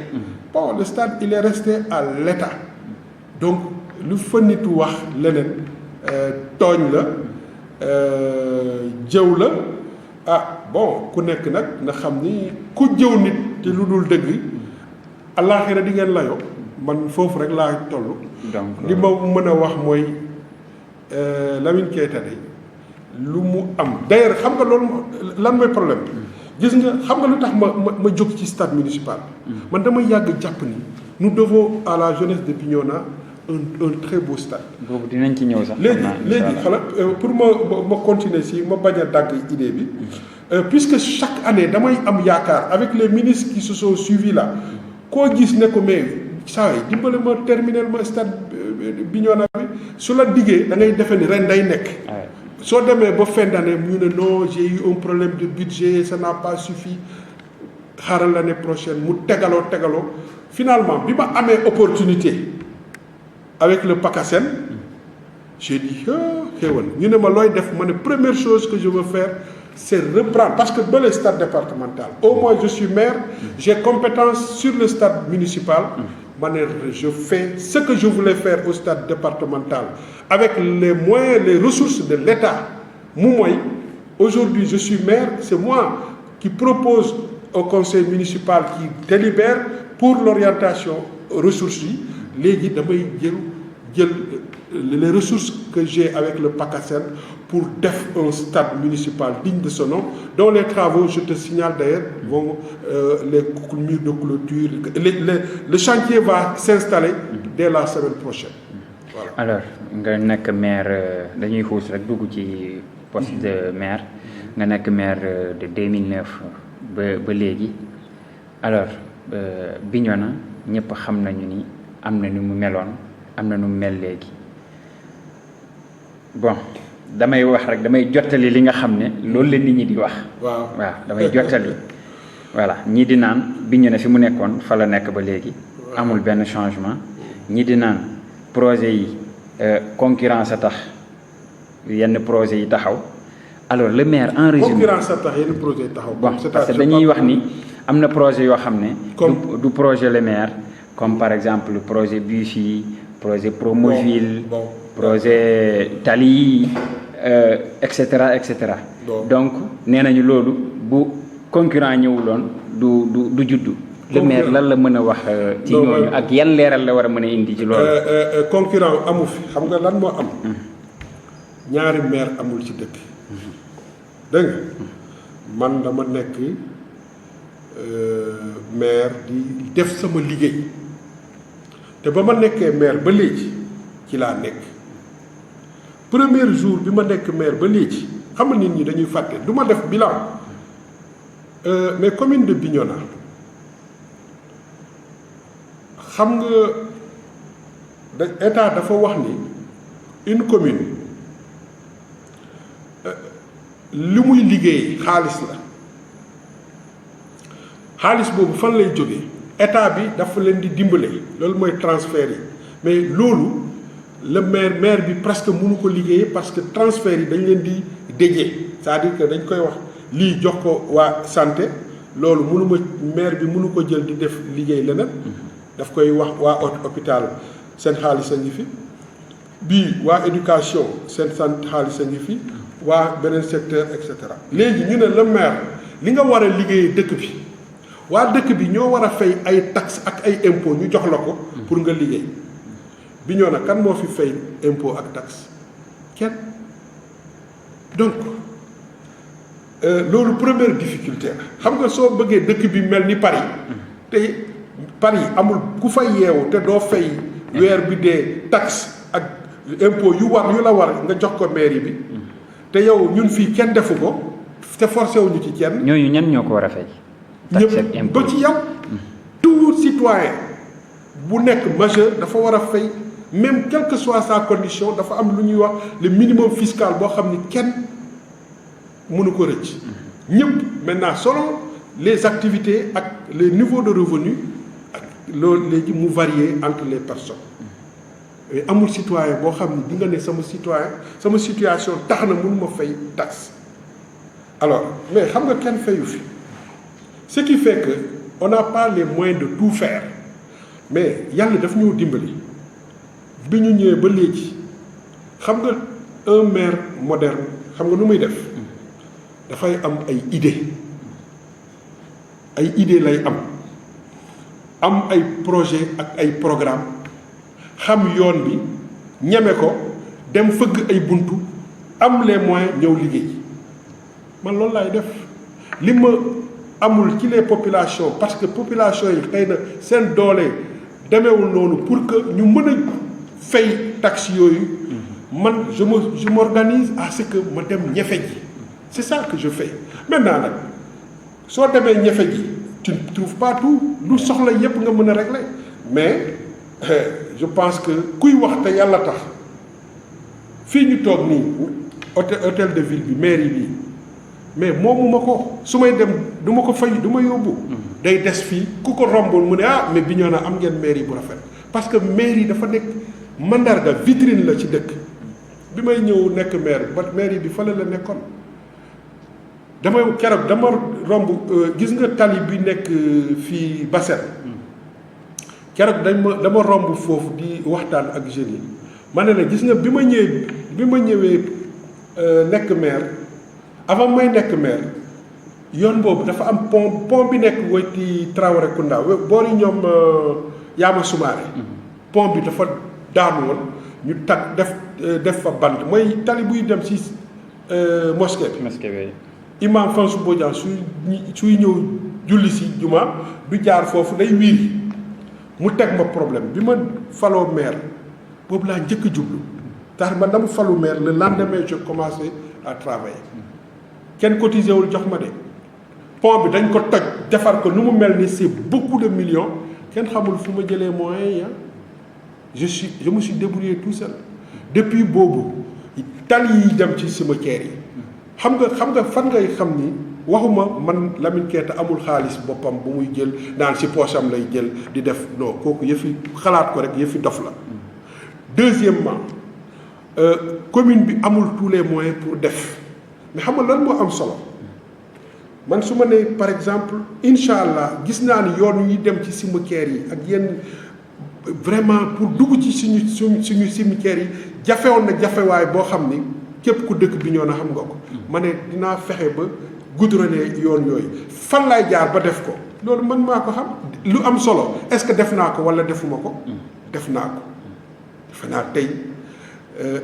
bon le stade il est resté à l'état donc lu fa nitu wax leneen tooñ la jëw la bon ku nekk nag na xam ni ku jëw nit te lu dul dëgg àllaaxira di ngeen layoo man foofu rek laa toll li ma mën a wax mooy Lamine Keita de lu mu am d'ailleurs xam nga loolu lan mooy problème gis nga xam nga lu tax ma jóg ci stade municipal man dama yàgg jàpp ni nous devons à la jeunesse de Bignona un très beau stade. boobu dinañ ci ñëw sax. léegi xala pour ma continuer si ma bañ a dagg idée bi puisque chaque année damay am yaakaar avec les ministres qui se sont suivis là koo gis ne ko mais saa yi dimbale ma terminal ma stade Bignona bi su la diggee da ngay defe ni ren day nekk. soo demee ba fin d'année ñu ne non j'ai eu un problème de budget ça n'a pas suffi xaaral l'année prochaine mu tegaloo finalement bi ma amee opportunité avec le PACASEN. J'ai dit ñu ne ma looy def ma ne première chose que je veux faire c'est reprendre parce que dans le stade départemental au moins je suis maire j'ai compétence sur le stade municipal. ma ne je fais ce que je voulais faire au stade départemental avec les moyens les ressources de l'État mu mooy aujourd'hui je suis maire c'est moi qui propose au conseil municipal qui délibère pour l'orientation ressources yi léegi damay jël les ressources que j'ai avec le PACASEN pour def un stade municipal digne de ce nom dont les travaux je te signale d'ailleurs vont les murs de clôture le chantier va s'installer dès la semaine prochaine voilà. Alors nga nekk maire dañuy xuus rek dugg ci poste de maire nga nekk maire de 2009 ba léegi alors Bignona ñëpp xam nañu ni am na nu mu meloon am na nu mu mel léegi bon damay wax rek damay jottali li nga xam ne loolu la nit ñi di wax. waaw damay jottali voilà ñii di naan Bignona fi mu nekkoon fa la nekk ba léegi. amul benn changement. ñii di naan projet yi concurrence a tax yenn projet yi taxaw alors le maire en résumé. concurrence a tax yenn projet yi taxaw. bon parce que dañuy wax ni am na projet yoo xam ne. du projet le maire comme par exemple projet bus yi projet Promoville. projet Tali et cetera et cetera. donc nee nañu loolu bu concurrent ñëwuloon du juddu. le maire lan la mën a wax ci ñooñu ak yan leeral la war a mën a indi ci loolu. concurrent amu fi xam nga lan moo am. ñaari maire amul ci dëkk. dégg nga man dama nekk maire di def sama liggéey te ba ma nekkee maire ba léegi ci laa nekk. premier jour bi ma nekk maire ba léegi xam nga nit ñi dañuy fàtte du ma def bilan mais commune de Bignona xam nga état dafa wax ni une commune li muy liggéey xaalis la xaalis boobu fan lay jógee état bi dafa leen di dimbale loolu mooy transfert yi mais loolu le maire bi presque mënu ko liggéeyee parce que transfert yi dañ leen di déjee c'est-à-dire que dañ koy wax lii jox ko waa santé loolu mënuma maire bi mënu ko jël di def liggéey leneen daf koy wax waa hôpital seen xaalis a ngi fi bii waa éducation seen xaalis a ngi fi waa beneen secteur et cetera léegi ñu ne le maire li nga war a liggéeyee dëkk bi waa dëkk bi ñoo war a fay ay taxes ak ay impôts ñu jox la ko pour nga liggéey Bignona kan moo fi fay impôt ak taxe kenn donc loolu première difficulté la xam nga soo bëggee dëkk bi mel ni Paris te Paris amul ku fay yeewu te doo fay weer bi dee taxe ak impôt yu la war nga jox ko mairie bi te yow ñun fii kenn defu ko te forcé wuñu ci kenn. ñooñu ñan ñoo ko war a fay. ñëpp ba ci yow. tout citoyen bu nekk majeur dafa war a fay. même quelle que soit sa condition dafa am lu ñuy wax le minimum fiscal boo xam ni kenn mënu ko rëcc. ñëpp maintenant selon les activités ak les niveaux de revenus ak loolu léegi mu varier entre les personnes mais amul citoyen boo xam ni di nga ne sama situation tax na mënu ma fay taxe alors mais xam nga kenn fayu fi ce qui fait que on n'a pas les moyens de tout faire mais yàlla daf ñoo dimbali. bi ñu ñëwee ba léegi xam nga un maire moderne xam nga nu muy def dafay am ay idée lay am ay projet ak ay programme xam yoon bi ñeme ko dem fëgg ay buntu am les moyens ñëw liggéey man loolu laay def li ma amul ci les populations parce que population yi xëy na seen doole demeewul noonu pour que ñu mën a fay taxe yooyu man je m'organise à ce que ma dem ñefe ji c'est ça que je fais maintenant nag soo demee ñefe ji tu ne trouves pas tout lu soxla yépp nga mën a régler mais je pense que kuy wax te yàlla tax fii ñu toog nii hôtel de ville bi mairie bi mais moomuma ko su may dem du ma ko fay du ma yóbbu day des fii ku ko romboon mu ne mais Bignona am ngeen mairie bu rafet parce que mairie dafa nekk mandarga vitrine la ci dëkk bi may ñëw nekk maire ba maire bi fële la nekkoon dama romb gis nga tali bi nekk fii Bassène keroog dama romb foofu di waxtaan ak jeunes yi ma ne la gis nga bi ma ñëwee nekk maire avant may nekk maire yoon boobu dafa am pont bi nekk weti Traoré Kounda boori ñoom Yaama Soumaré pont bi dafa daanu woon ñu tag def fa bant mooy tali buy dem ci mosquée bi imam Fansou Bodian suy ñëw julli si juma du jaar foofu day wiiri mu teg ma problème bi ma faloo maire boobu laa njëkk jublu tax man dama falu maire le lendemain je commencé à travailler kenn cotisé wul jox ma de pont bi dañ ko toj defar ko nu mu mel ni c'est beaucoup de millions kenn xamul fu ma jëlee moyens je me suis débrouillé tout seul depuis boobu tali yi dem ci cimetière yi xam nga fan ngay xam ni waxuma man Lamine Keita amul xaalis boppam bu muy jël naan si poosam lay jël di def non kooku yëfi xalaat ko rek yëfi dof la. Deuxièmement commune bi amul tous les moyens pour def mais xam nga lan moo am solo man su ma nee par exemple incha allah gis naa ni yoon yi dem ci cimetière yi ak yenn vraiment pour dugg ci suñu cimetière yi jafewoon na jafewaay boo xam ni képp ku dëkk bi ñoo na xam nga ko. ma ne dinaa fexe ba goudronner yoon yooyu fan laay jaar ba def ko loolu man maa ko xam lu am solo est-ce que def naa ko walla defuma ko. def naa ko defe naa tey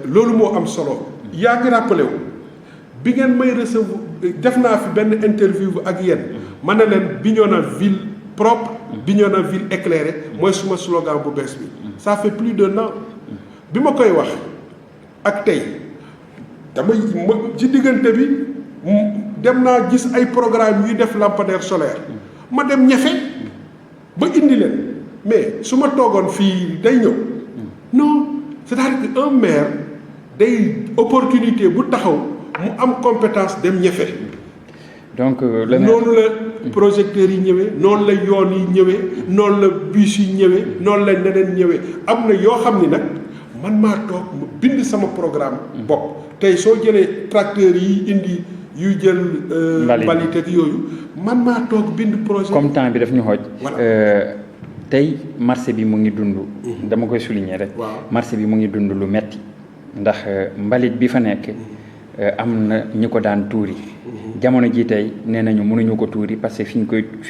loolu moo am solo. yaa ngi rappelé wu bi ngeen may recevoir def naa fi benn interview ak yéen ma ne leen Bignona ville propre Bignona ville éclairée mooy suma slogan bu bees bi. ça fait plus d'un an bi ma koy wax ak tey damay ci diggante bi dem naa gis ay programme yuy def lampadaire solaire ma dem ñefe ba indi leen mais su ma toogoon fii day ñëw non c'est-à-dire que un maire day opportunité bu taxaw mu am compétence dem ñefe. donc noonu la projecteurs yi ñëwee noonu la yoon yi ñëwee noonu la bus yi ñëwee noonu la neneen ñëwee am na yoo xam ni nag man maa toog mu bind sama programme bopp tey soo jëlee tracteurs yi indi yuy jël mbalit ak yooyu man maa toog bind projet. comme temps bi daf ñu xooj tey marché bi mu ngi dund dama koy souligner rek. marché bi mu ngi dund lu metti ndax mbalit bi fa nekk am na ñi ko daan tuuri jamono ji tey nee nañu mënuñu ko tuuri parce que fi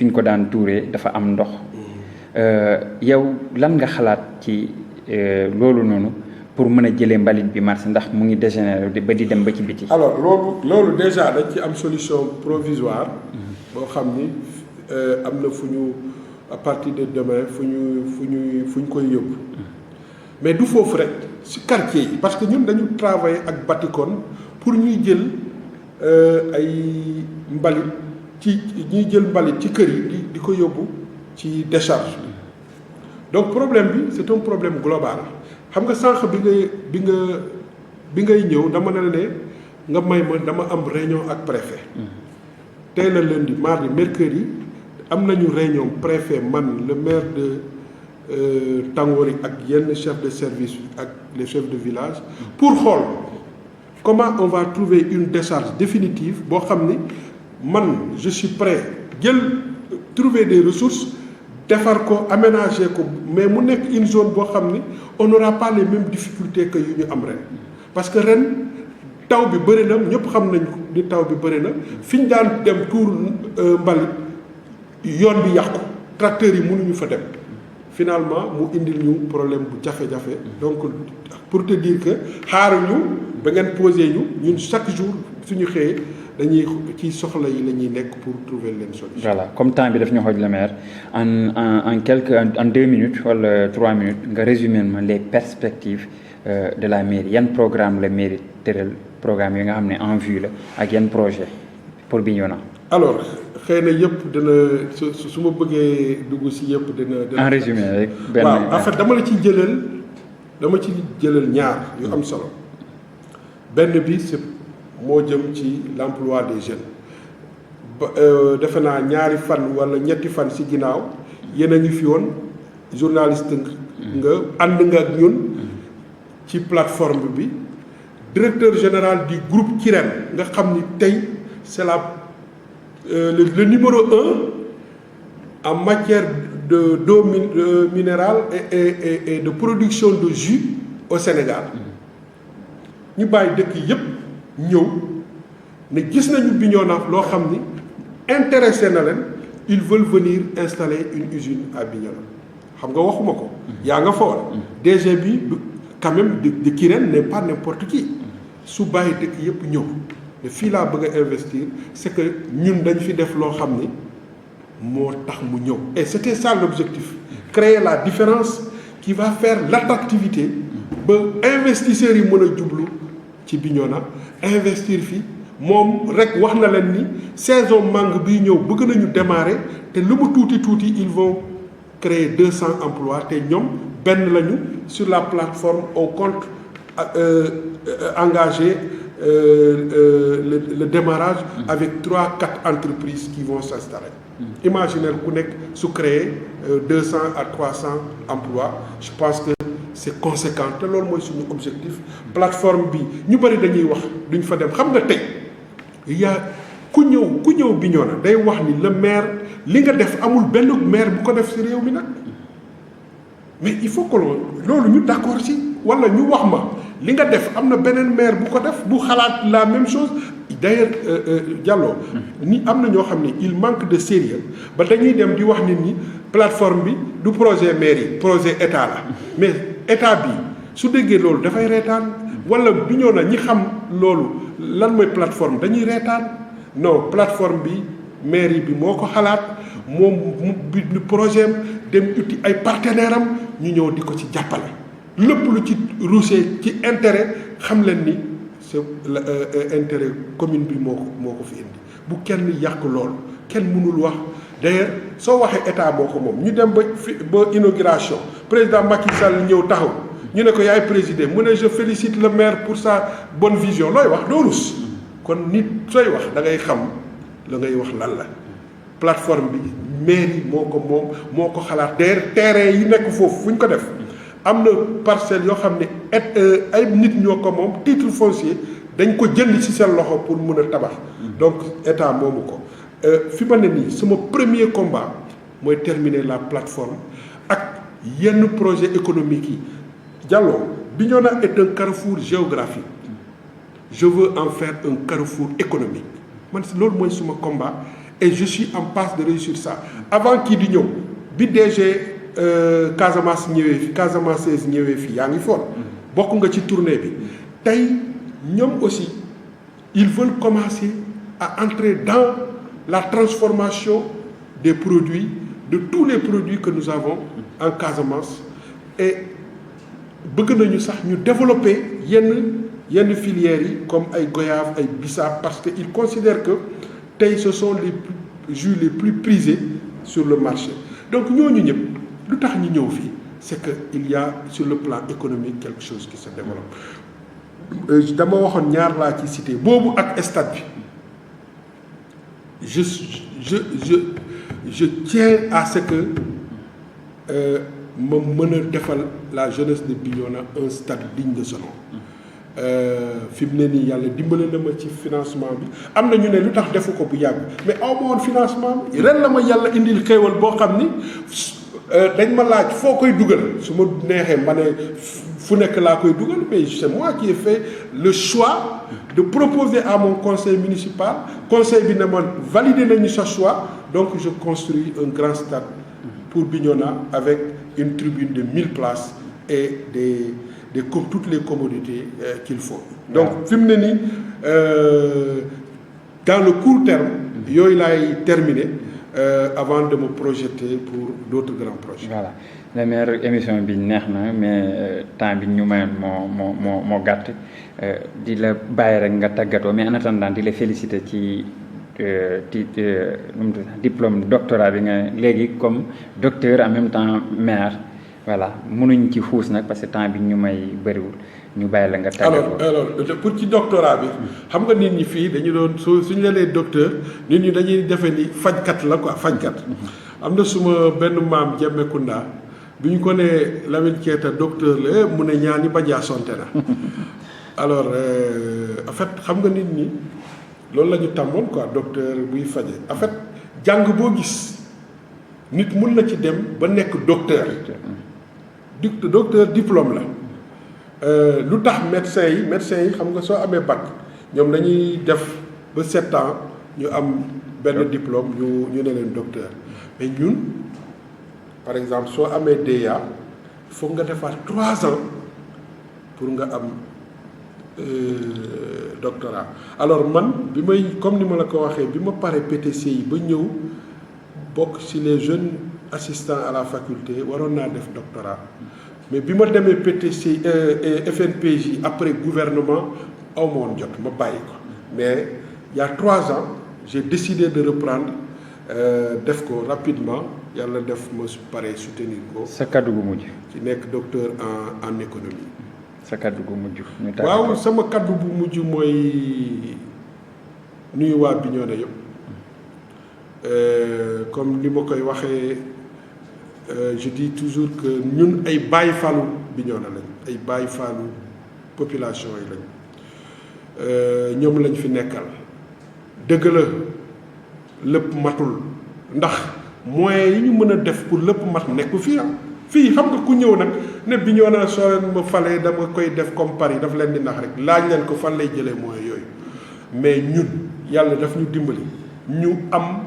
ñu ko daan tuuree dafa am ndox yow lan nga xalaat ci loolu noonu pour mën a jëlee mbalit bi marché ndax mu ngi dégénéré ba di dem ba ci biti. alors loolu déjà dañ ci am solution provisoire boo xam ni am na fu ñu à partir de demain fu ñu koy yóbbu mais du foofu rek ci quartier yi parce que ñun dañu travailler ak Batikon pour ñuy jël ay mbalit ñuy jël mbalit ci kër yi di ko yóbbu ci décharge donc problème bi c'est un problème global xam nga sànq bi ngay ñëw dama ne la ne nga may ma dama am réunion ak préfet tey la lundi mardi mercredi am nañu réunion préfet man le maire de Tangori ak yenn chef de service ak les chefs de village pour xool comment on va trouver une décharge définitive boo xam ni man je suis prêt trouver des ressources defar ko aménager ko mais mu nekk une zone boo xam ni on n'aura pas les mêmes difficultés que yu ñu am ren parce que ren taw bi bëri na ñëpp xam nañ ko ni taw bi bëri na fi ñu daan dem tour mbalit yoon bi yàqu tracteurs yi mënuñu fa dem finalement mu indil ñu problème bu jafe-jafe donc pour te dire que xaaruñu ba ngeen posé ñun chaque jour suñu xëyee dañuy ci soxla yi la ñuy nekk pour trouver leen solution. voilà comme temps bi daf ñu xooj le maire en 2 minutes wala 3 minutes nga résumé ma les perspectives de la mairie yan programme la mairie tëral programme yi nga xam ne en vue la ak yan projet pour Bignona. alors xëy na yëpp dina su ma bëggee dugg si yëpp dina. en résumé rek. benn waaw en fait dama ci jëlal ñaar yu am solo benn bi c'est moo jëm ci l'emploi des jeunes ba defe naa ñaari fan wala ñetti fan si ginnaaw yéen a ngi fi woon journaliste nga ànd nga ak ñun ci plateforme bi directeur général du groupe Kirène nga xam ni tey c'est le numéro 1 en matière d'eau minérale et de production de jus au Sénégal ñu bàyyi dëkk yépp ñëw ne gis nañu Bignona loo xam ni intéressé na leen ils veulent venir installer une usine à Bignona xam nga waxuma ko yaa nga fa war DG bi quand même de Kirène n'est pas n'importe qui su bàyyi dëkk yépp ñëw ne fii laa bëgg a investir c'est que ñun dañ fi def loo xam ni moo tax mu ñëw et c'était ça l'objectif créer la différence qui va faire l'attractivité ba investisseurs yi mën a jublu ci Bignona investir fii moom rek wax na leen ni saison mangue bii ñëw bëgg nañu démarrer te lu mu tuuti tuuti ils vont créer 200 emplois te ñoom benn lañu sur la plateforme on compte engager le démarrage avec 3-4 entreprises qui vont s'installer. Imaginez ku nekk su créer 200 à 300 emplois je pense que c'est conséquent te loolu mooy suñu objectif plateforme bi ñu bari dañuy wax duñ fa dem xam nga tey ku ñëw Bignona day wax ni le maire li nga def amul benn maire bu ko def ci réew mi nag mais il faut que loolu ñu d'accord ci walla ñu wax ma li nga def am na beneen maire bu ko def bu xalaat la même chose d'ailleurs Diallo ni am na ñoo xam ne il manque de sérieux ba dañuy dem di wax nit ñi plateforme bi du projet maire yi projet état la mais état bi su déggee loolu dafay reetaan walla Bignona ñi xam loolu lan mooy plateforme dañuy reetaan non plateforme bi mairie bi moo ko xalaat moom mu bi projet am dem uti ay partenaires am ñu ñëw di ko ci jàppale lépp lu ci ruusee ci intérêt xam leen ni c'est intérêt commune bi moo ko fi indi bu kenn yàq loolu kenn mënul wax d'ailleurs soo waxee état moo ko moom ñu dem ba inauguration président Macky Sall ñëw taxaw ñu ne ko yaay présider mu ne je félicite le maire pour sa bonne vision looy wax doo rus kon nit sooy wax da ngay xam la ngay wax lan la plateforme bi mairie moo ko moom moo ko xalaat d'ailleurs terrain yi nekk foofu fu ñu ko def am na parcelle yoo xam ne ay nit ñoo ko moom titre foncier dañ ko jënd ci seen loxo pour mën a tabax donc état moomu ko fi ma ne nii sama premier combat mooy terminer la plateforme ak yenn projet économique yi Diallo Bignona est un carrefour géographique je veux en faire un carrefour économique man si loolu mooy suma combat et je suis en passe de réussir ça avant kii di ñëw bi DG Casamance ñëwee fi Casamance ñëwee fii yaa ngi foon bokk nga ci tournée bi tey ñoom aussi ils veulent commencer à entrer dans la transformation des produits de tous les produits que nous avons en Casamance et bëgg nañu sax ñu développer yenn filières yi comme ay goyave ay bissap parce que ils considèrent que tey ce sont les jus les plus prisés sur le marché donc ñooñu ñëpp lu tax ñu ñëw fii c'est que il y a sur le plan économique quelque chose qui se développe dama waxoon ñaar laa ci cité boobu ak stade bi je tiens à ce que ma mën a defal la jeunesse de Bignona un stade digne de ce nom fi mu ne nii yàlla dimbale na ma ci financement bi am na ñu ne lu tax defu ko bu yàgg mais aw ma woon financement bi ren la ma yàlla indil xéewal boo xam ni dañ ma laaj foo koy dugal su ma neexee ma ne fu nekk laa koy dugal mais c'est moi qui ai fait le choix de proposer à mon conseil municipal conseil bi ne man valider nañu sa choix donc je construis un grand stade pour Bignona avec une tribune de 1000 places et comme toutes les commodités qu'il faut donc fi mu ne nii dans le court terme yooyu laay terminer avant de me projeter pour d'autres grands projets. Voilà la meilleure émission bi neex na mais temps bi ñu mayoon moo gàtt di la bàyyi rek nga tàggatoo mais en attendant di la féliciter ci diplôme doctorat bi nga léegi comme docteur en même temps maire voilà mënuñ ci xuus nag parce que temps bi ñu may bëriwul ñu bàyyi la nga tàggatoo. alors pour ci doctorat bi xam nga nit ñi fii dañu doon suñu la nee docteur nit ñi dañuy defe ni fajkat la quoi fajkat am na suma benn maam Jemme Kunda bi ñu ko nee Lamine Keita docteur la mu ne ñaani bajaa sonte na alors en fait xam nga nit ñi loolu la ñu tàmmoon quoi docteur buy faje en fait jàng boo gis nit mun na ci dem ba nekk docteur diplôme la lu tax médecins yi xam nga soo amee bac ñoom dañuy def ba 7 ans ñu am benn diplôme ñu ne leen docteur mais ñun par exemple soo amee DEA foog nga defaat 3 ans pour nga am doctorat alors man bi may comme ni ma la ko waxee bi ma paree PTC yi ba ñëw bokk ci les jeunes assistants à la faculté waroon naa def doctorat mais bi ma demee PTC FNPJ après gouvernement aw ma woon jot ma bàyyi ko mais il y a 3 ans j'ai décidé de reprendre def ko rapidement yàlla def ma pare soutenir ko. sa kaddu gu mujj. ci nekk docteur en économie. sa kaddu gu mujj. waaw sama kaddu bu mujj mooy nuyu waa Bignona yëpp comme ni ma koy waxee je dis toujours que ñun ay Baay Faalu Bignona lañ ay Baay Faalu population yi lañ ñoom lañ fi nekkal dëgg la lépp matul ndax moyens yi ñu mën a def pour lépp mat nekku fii fii xam nga ku ñëw nag ne Bignona soo leen ma falee dama koy def comme Paris daf leen di nax rek laaj leen ko fan lay jëlee moyens yooyu mais ñun yàlla daf ñu dimbali ñu am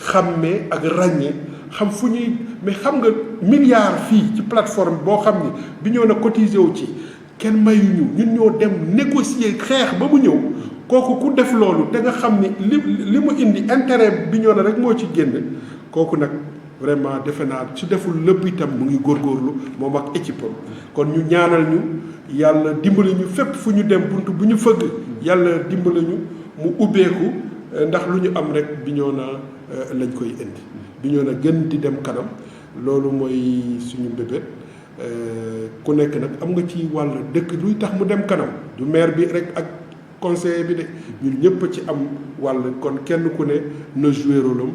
xàmmee ak ràññee xam fu ñuy mais xam nga milliard fii ci plateforme boo xam ni Bignona cotisé wu ci kenn mayuñu ñun ñoo dem négocier xeex ba mu ñëw kooku ku def loolu te nga xam ni li mu indi intérêt Bignona rek moo ci génn kooku nag vraiment defe naa su deful lépp itam mu ngi góorgóorlu moom ak équipe am kon ñu ñaanal ñu yàlla dimbali ñu fépp fu ñu dem bunt bu ñu fëgg yàlla dimbali ñu mu ubbeeku ndax lu ñu am rek Bignona lañ koy indi Bignona gën di dem kanam loolu mooy suñu mbébét ku nekk nag am nga ci wàll dëkk luy tax mu dem kanam du maire bi rek ak conseiller bi de ñun ñëpp ci am wàll kon kenn ku ne na jouer rôle am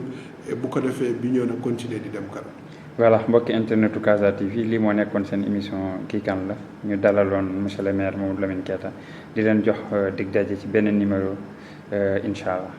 bu ko defee Bignona continuer di dem kanam. voilà mbokki internetu Casa TV lii moo nekkoon seen émission kii kan la ñu dalaloon monsieur le maire Mamadou Lamine Keita di leen jox dig daje ci benn numéro incha allah.